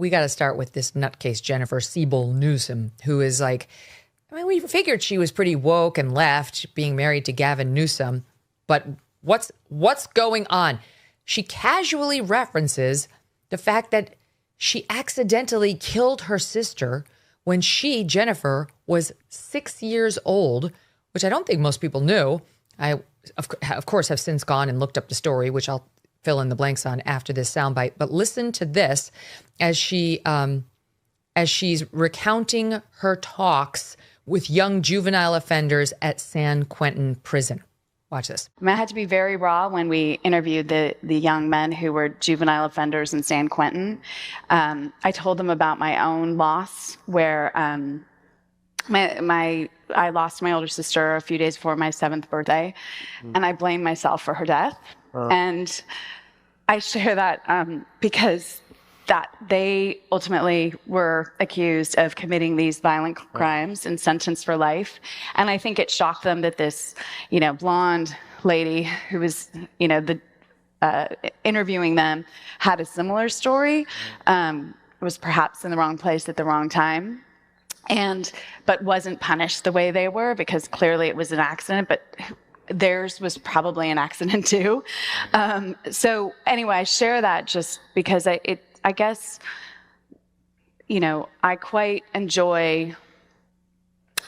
We got to start with this nutcase, Jennifer Siebel Newsom, who is like, I mean, we figured she was pretty woke and left, being married to Gavin Newsom. But what's going on? She casually references the fact that she accidentally killed her sister when she, Jennifer, was 6 years old, which I don't think most people knew. I, of course, have since gone and looked up the story, which I'll fill in the blanks on after this soundbite. But listen to this as she's recounting her talks with young juvenile offenders at San Quentin Prison. Watch this. I had to be very raw when we interviewed the young men who were juvenile offenders in San Quentin. I told them about my own loss, where I lost my older sister a few days before my 7th birthday, and I blamed myself for her death. And I share that because that they ultimately were accused of committing these violent crimes and sentenced for life. And I think it shocked them that this, blonde lady who was, interviewing them had a similar story, was perhaps in the wrong place at the wrong time, but wasn't punished the way they were, because clearly it was an accident, but theirs was probably an accident too. So anyway, I share that just because I guess, I quite enjoy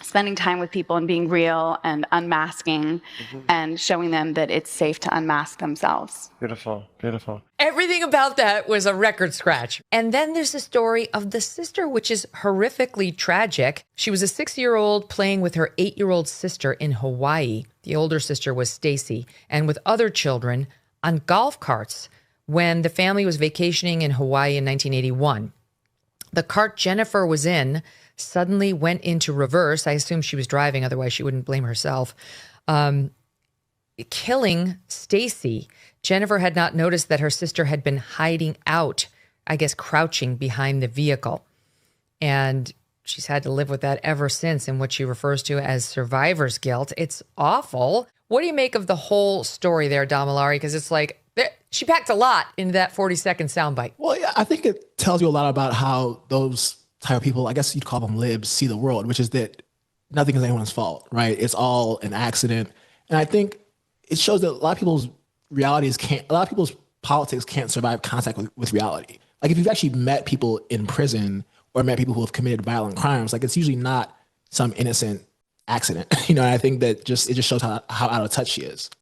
spending time with people and being real and unmasking and showing them that it's safe to unmask themselves. Beautiful, beautiful. Everything about that was a record scratch. And then there's the story of the sister, which is horrifically tragic. She was a 6-year-old playing with her 8-year-old sister in Hawaii. The older sister was Stacy, and with other children on golf carts when the family was vacationing in Hawaii in 1981. The cart Jennifer was in suddenly went into reverse. I assume she was driving, otherwise she wouldn't blame herself, killing Stacy. Jennifer had not noticed that her sister had been hiding out, I guess crouching behind the vehicle. And she's had to live with that ever since, in what she refers to as survivor's guilt. It's awful. What do you make of the whole story there, Damilari? Because it's like, she packed a lot into that 40-second soundbite. Well, yeah, I think it tells you a lot about how those type of people, I guess you'd call them libs, see the world, which is that nothing is anyone's fault, right? It's all an accident. And I think it shows that a lot of people's politics can't survive contact with reality. Like if you've actually met people in prison or met people who have committed violent crimes, like it's usually not some innocent accident. And I think that it just shows how out of touch she is.